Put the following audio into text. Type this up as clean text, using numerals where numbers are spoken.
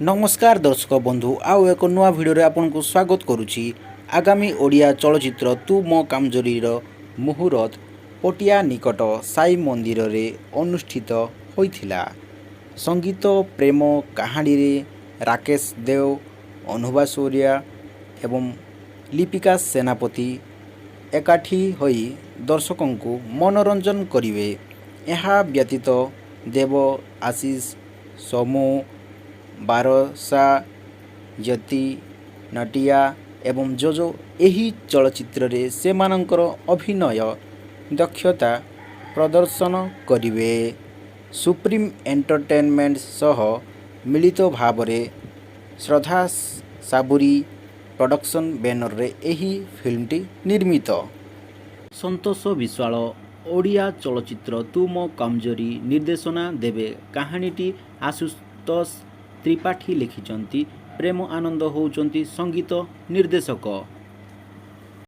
नमस्कार दर्शक बंधु आउ एक नुआ भिडियो आपको स्वागत करुच्ची। आगामी ओडिया चलचित्र तू मो कामजोरीर मुहूर्त पटिया निकट साई मंदिर रे अनुष्ठित होइथिला। संगीत प्रेम कहानी रे राकेश देव, अनुभा सूर्या एवं लिपिका सेनापति एकाठी होई दर्शकों को मनोरंजन करिवे। यहाँ व्यतीत देव आशीष, सोमू, बारसा, ज्योति, नटिया एवं जोजो एही चलचित्र रे सेमानंकर अभिनय दक्षता प्रदर्शन करिवे। सुप्रीम एंटरटेनमेंट सह मिलित भावरे श्रद्धा साबुरी प्रोडक्शन बैनर रे एही फिल्मटी निर्मित। संतोष विश्वाल ओडिया चलचित्र तू मो कमजोरी निर्देशना देवे। कहानीटी आशुतोष त्रिपाठी लिखिचंती। प्रेम आनंद होउचंती संगीत निर्देशक।